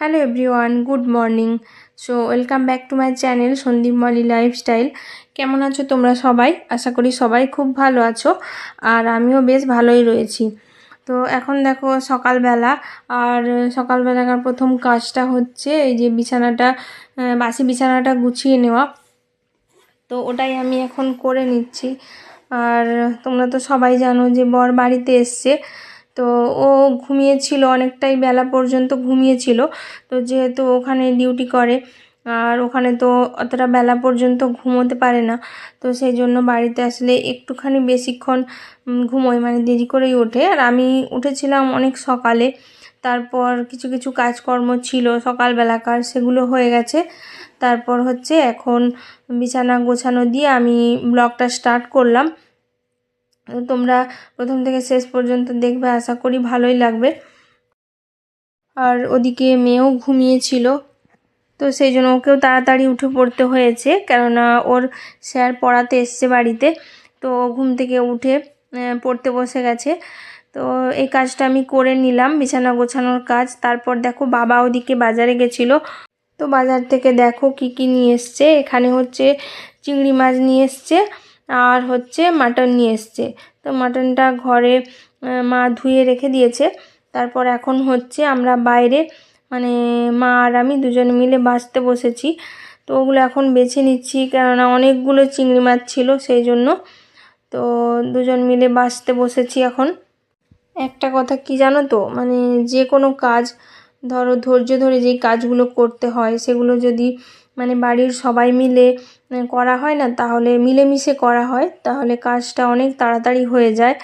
Hello everyone, good morning. So welcome back to my channel Sandeep Moli lifestyle. কেমন আছো তোমরা সবাই? আশা করি সবাই খুব ভালো আছো, আর আমিও বেশ ভালোই রয়েছি। তো এখন দেখো সকালবেলা, আর সকালবেলাকার প্রথম কাজটা হচ্ছে এই যে বিছানাটা, বাসি বিছানাটা গুছিয়ে নেওয়া। তো ওটাই আমি এখন করে নিচ্ছি। আর তোমরা তো সবাই জানো যে বর বাড়িতে এসছে, তো ও ঘুমিয়েছিল, অনেকটাই বেলা পর্যন্ত ঘুমিয়েছিল। তো যেহেতু ওখানে ডিউটি করে, আর ওখানে তো অতটা বেলা পর্যন্ত ঘুমোতে পারে না, তো সেই জন্য বাড়িতে আসলে একটুখানি বেশিক্ষণ ঘুমোয়, মানে দেরি করেই ওঠে। আর আমি উঠেছিলাম অনেক সকালে, তারপর কিছু কিছু কাজকর্ম ছিল সকালবেলাকার, সেগুলো হয়ে গেছে। তারপর হচ্ছে এখন বিছানা গোছানো দিয়ে আমি ব্লগটা স্টার্ট করলাম। তোমরা প্রথম থেকে শেষ পর্যন্ত দেখবে, আশা করি ভালোই লাগবে। আর ওদিকে মেয়েও ঘুমিয়েছিল, তো সেই জন্য ওকেও তাড়াতাড়ি উঠে পড়তে হয়েছে, কেননা ওর স্যার পড়াতে এসছে বাড়িতে। তো ঘুম থেকে উঠে পড়তে বসে গেছে। তো এই কাজটা আমি করে নিলাম, বিছানা গোছানোর কাজ। তারপর দেখো বাবা ওদিকে বাজারে গেছিলো, তো বাজার থেকে দেখো কি কি নিয়ে এসছে। এখানে হচ্ছে চিংড়ি মাছ নিয়ে এসছে, আর হচ্ছে মাটন নিয়ে এসছে। তো মাটনটা ঘরে মা ধুয়ে রেখে দিয়েছে। তারপর এখন হচ্ছে আমরা বাইরে, মানে মা আর আমি দুজন মিলে বাছতে বসেছি। তো ওগুলো এখন বেছে নিচ্ছি, কেননা অনেকগুলো চিংড়ি মাছ ছিল, সেই জন্য। তো দুজন মিলে বাছতে বসেছি এখন। একটা কথা কি জানো তো, মানে যে কোনো কাজ, ধরো ধৈর্য ধরে যেই কাজগুলো করতে হয়, সেগুলো যদি মানে বাড়ির সবাই মিলে করা হয় না, তাহলে মিলেমিশে করা হয়, তাহলে কাজটা অনেক তাড়াতাড়ি হয়ে যায়।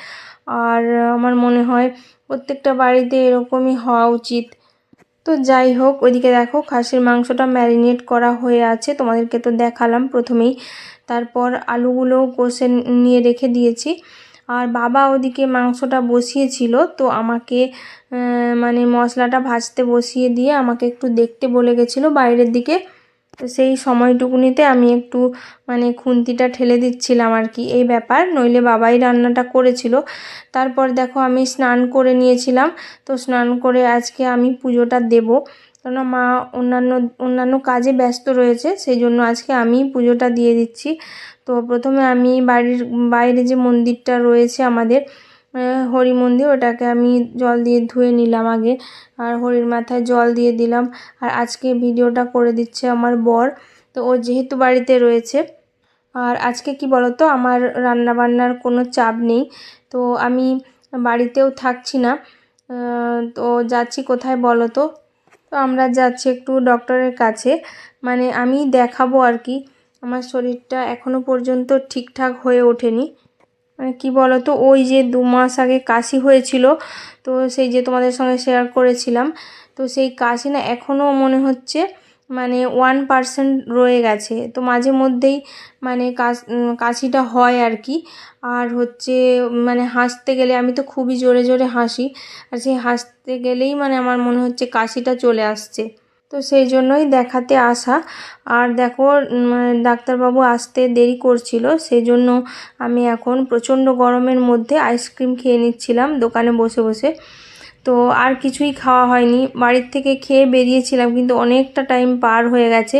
আর আমার মনে হয় প্রত্যেকটা বাড়িতে এরকমই হওয়া উচিত। তো যাই হোক, ওইদিকে দেখো খাসির মাংসটা ম্যারিনেট করা হয়ে আছে, তোমাদেরকে তো দেখালাম প্রথমেই। তারপর আলুগুলোও কষে নিয়ে রেখে দিয়েছি। আর বাবা ওদিকে মাংসটা বসিয়েছিল, তো আমাকে মানে মশলাটা ভাজতে বসিয়ে দিয়ে আমাকে একটু দেখতে বলে গেছিলো বাইরের দিকে। তো সেই সময়টুকুনিতে আমি একটু মানে খুন্তিটা ঠেলে দিচ্ছিলাম আর কি, এই ব্যাপার, নইলে বাবাই রান্নাটা করেছিল। তারপর দেখো আমি স্নান করে নিয়েছিলাম। তো স্নান করে আজকে আমি পুজোটা দেবো, কেননা মা অন্যান্য কাজে ব্যস্ত রয়েছে, সেই জন্য আজকে আমি পুজোটা দিয়ে দিচ্ছি। তো প্রথমে আমি বাড়ির বাইরে যে মন্দিরটা রয়েছে আমাদের, হরি মন্দির, ওটাকে আমি জল দিয়ে ধুয়ে নিলাম আগে, আর হরির মাথায় জল দিয়ে দিলাম। আর আজকে ভিডিওটা করে দিচ্ছে আমার বর, তো ও যেহেতু বাড়িতে রয়েছে। আর আজকে কি বলতো, আমার রান্না বান্নার কোনো চাপ নেই, তো আমি বাড়িতেও থাকছি না। তো যাচ্ছি কোথায় বলো তো? তো আমরা যাচ্ছি একটু ডক্টরের কাছে, মানে আমি দেখাবো আর কি। আমার শরীরটা এখনো পর্যন্ত ঠিকঠাক হয়ে ওঠেনি। মানে কী বলো তো, ওই যে 2 মাস আগে কাশি হয়েছিল, তো সেই যে তোমাদের সঙ্গে শেয়ার করেছিলাম, তো সেই কাশি না এখনও মনে হচ্ছে মানে 1% রয়ে গেছে। তো মাঝে মধ্যেই মানে কাশিটা হয় আর কি। আর হচ্ছে মানে হাসতে গেলে, আমি তো খুবই জোরে জোরে হাসি, আর সেই হাসতে গেলেই মানে আমার মনে হচ্ছে কাশিটা চলে আসছে। তো সেই জন্যই দেখাতে আসা। আর দেখো ডাক্তারবাবু আসতে দেরি করছিল, সেই জন্য আমি এখন প্রচণ্ড গরমের মধ্যে আইসক্রিম খেয়ে নিচ্ছিলাম দোকানে বসে বসে। তো আর কিছুই খাওয়া হয়নি, বাড়ির থেকে খেয়ে বেরিয়েছিলাম, কিন্তু অনেকটা টাইম পার হয়ে গেছে।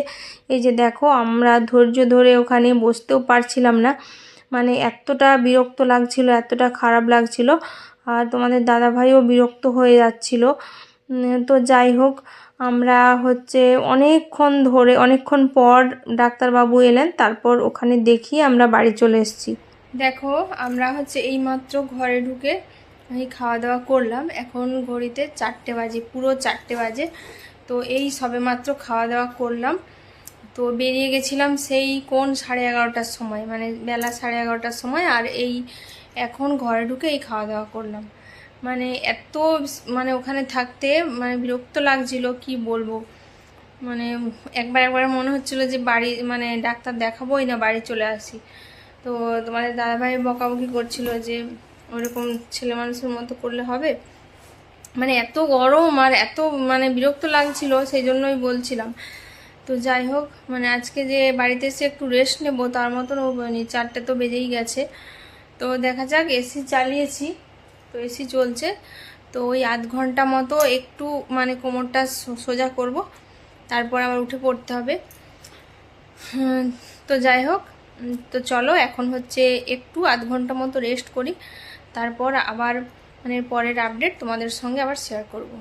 এই যে দেখো, আমরা ধৈর্য ধরে ওখানে বসতেও পারছিলাম না, মানে এতটা বিরক্ত লাগছিল, এতটা খারাপ লাগছিল। আর তোমাদের দাদাভাইও বিরক্ত হয়ে যাচ্ছিল। তো যাই হোক, আমরা হচ্ছে অনেকক্ষণ পর ডাক্তারবাবু এলেন, তারপর ওখানে দেখিয়ে আমরা বাড়ি চলে এসেছি। দেখো, আমরা হচ্ছে এইমাত্র ঘরে ঢুকে এই খাওয়া দাওয়া করলাম। এখন ঘড়িতে 4টে বাজে, পুরো 4টে বাজে। তো এই সবেমাত্র খাওয়া দাওয়া করলাম। তো বেরিয়ে গেছিলাম সেই কোন 11:30টার সময়, মানে বেলা 11:30টার সময়, আর এই এখন ঘরে ঢুকে এই খাওয়া দাওয়া করলাম। মানে এত মানে ওখানে থাকতে মানে বিরক্ত লাগছিল, কি বলবো। মানে একবার মনে হচ্ছিল যে বাড়ি মানে ডাক্তার দেখাবোই না, বাড়ি চলে আসি। তো তোমাদের দাদাভাই বকাবকি করছিল যে ওরকম ছেলে মানুষের মতো করলে হবে, মানে এত গরম আর এত মানে বিরক্ত লাগছিল, সেই জন্যই বলছিলাম। তো যাই হোক, মানে আজকে যে বাড়িতে এসে একটু রেস্ট নেবো তার মতন ও 4টে তো বেজেই গেছে। তো দেখা যাক, এসি চালিয়েছি, তো এসি চলছে। তো ওই আধ ঘন্টা মতো একটু মানে কোমরটা সোজা করব, তারপর আবার উঠে পড়তে হবে। তো যাই হোক, তো চলো এখন হচ্ছে একটু আধ ঘন্টা মতো রেস্ট করি, তারপর আবার মানে পরের আপডেট তোমাদের সঙ্গে আবার শেয়ার করব।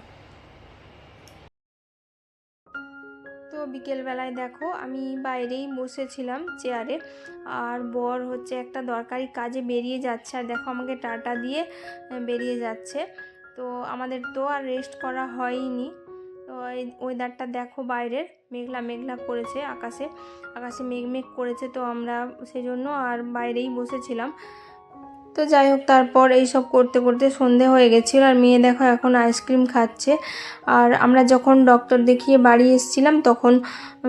তো বিকেলবেলায় দেখো আমি বাইরেই বসেছিলাম চেয়ারে, আর বর হচ্ছে একটা দরকারি কাজে বেরিয়ে যাচ্ছে, আর দেখো আমাকে টাটা দিয়ে বেরিয়ে যাচ্ছে। তো আমাদের তো আর রেস্ট করা হয়নি। তো এই ওয়েদারটা দেখো, বাইরের মেঘলা মেঘলা করেছে, আকাশে আকাশে মেঘ করেছে, তো আমরা সেই জন্য আর বাইরেই বসেছিলাম। তো যাই হোক, তারপর এই সব করতে করতে সন্ধে হয়ে গেছিলো, আর মেয়ে দেখো এখন আইসক্রিম খাচ্ছে। আর আমরা যখন ডক্টর দেখিয়ে বাড়ি এসেছিলাম তখন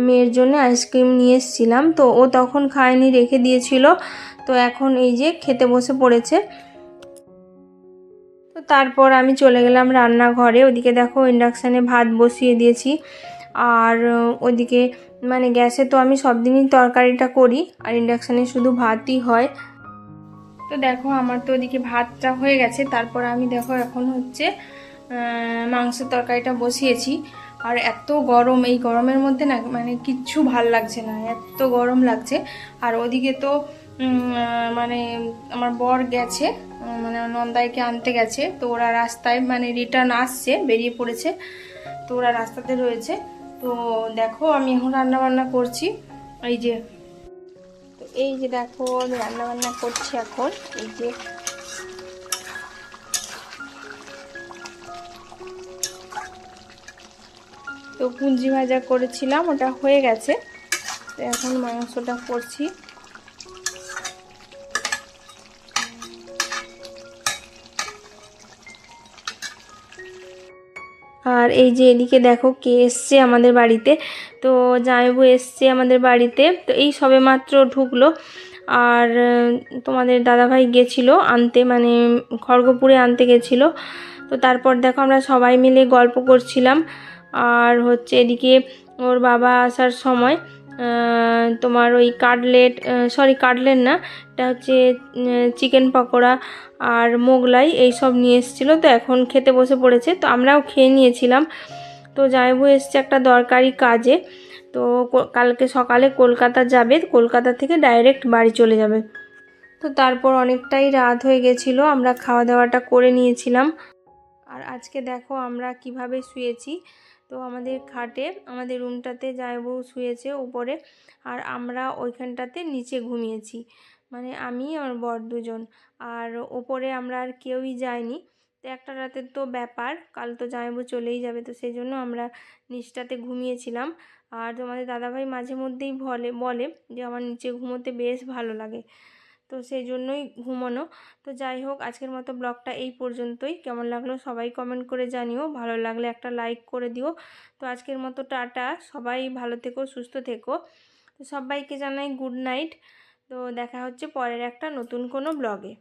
মেয়ের জন্য আইসক্রিম নিয়ে এসেছিলাম, তো ও তখন খায়নি, রেখে দিয়েছিল। তো এখন এই যে খেতে বসে পড়েছে। তো তারপর আমি চলে গেলাম রান্নাঘরে। ওদিকে দেখো ইন্ডাকশানে ভাত বসিয়ে দিয়েছি, আর ওদিকে মানে গ্যাসে তো আমি সব দিনই তরকারিটা করি, আর ইন্ডাকশানে শুধু ভাতই হয়। তো দেখো আমার তো ওদিকে ভাতটা হয়ে গেছে, তারপর আমি দেখো এখন হচ্ছে মাংসের তরকারিটা বসিয়েছি। আর এত গরম, এই গরমের মধ্যে না মানে কিচ্ছু ভাল লাগছে না, এত গরম লাগছে। আর ওদিকে তো মানে আমার বর গেছে, মানে নন্দাইকে আনতে গেছে, তো ওরা রাস্তায় মানে রিটার্ন আসছে, বেরিয়ে পড়েছে, তো ওরা রাস্তাতে রয়েছে। তো দেখো আমি এখন রান্না বান্না করছি। এই যে এই যে দেখো আমি রান্না বান্না করছি এখন। এই যে তো পুঁজি ভাজা করেছিলাম, ওটা হয়ে গেছে, তো এখন মাংসটা করছি। আর এই যে এদিকে দেখো কে এসছে আমাদের বাড়িতে, তো জামাইবাবু এসছে আমাদের বাড়িতে, তো এই সবে মাত্র ঢুকলো। আর তোমাদের দাদাভাই গেছিলো আনতে, মানে খড়গপুরে আনতে গেছিলো। তো তারপর দেখো আমরা সবাই মিলে গল্প করছিলাম। আর হচ্ছে এদিকে ওর বাবা আসার সময় তোমার ওই কাটলেট, কাটলেট না, এটা হচ্ছে চিকেন পকোড়া আর মোগলাই এই সব নিয়ে এসেছিলো। তো এখন খেতে বসে পড়েছে, তো আমরাও খেয়ে নিয়েছিলাম। তো জামাইবাবু এসছে একটা দরকারি কাজে, তো কালকে সকালে কলকাতা যাবে, কলকাতা থেকে ডাইরেক্ট বাড়ি চলে যাবে। তো তারপর অনেকটাই রাত হয়ে গেছিলো, আমরা খাওয়া দাওয়াটা করে নিয়েছিলাম। আর আজকে দেখো আমরা কিভাবে শুয়েছি। তো আমাদের খাটে, আমাদের রুমটাতে জামাইবাবু শুয়েছে উপরে, আর আমরা ওইখানটাতে নিচে ঘুমিয়েছি, মানে আমি আর বর দুজন। আর ওপরে আমরা আর কেউই যাইনি। তো একটা রাতের তো ব্যাপার, কাল তো জামাইবাবু চলেই যাবে, তো সেই জন্য আমরা নিচটাতে ঘুমিয়েছিলাম। আর তোমাদের দাদাভাই মাঝে মধ্যেই বলে বলে যে আমার নিচে ঘুমোতে বেশ ভালো লাগে, তো সেই জন্যই ঘুমানো। তো যাই হোক, আজকের মতো ব্লগটা এই পর্যন্তই। কেমন লাগলো সবাই কমেন্ট করে জানিও, ভালো লাগলে একটা লাইক করে দিও। তো আজকের মতো টাটা, সবাই ভালো থেকো, সুস্থ থেকো। তো সবাইকে জানাই গুড নাইট। তো দেখা হচ্ছে পরের একটা নতুন কোনো ব্লগে।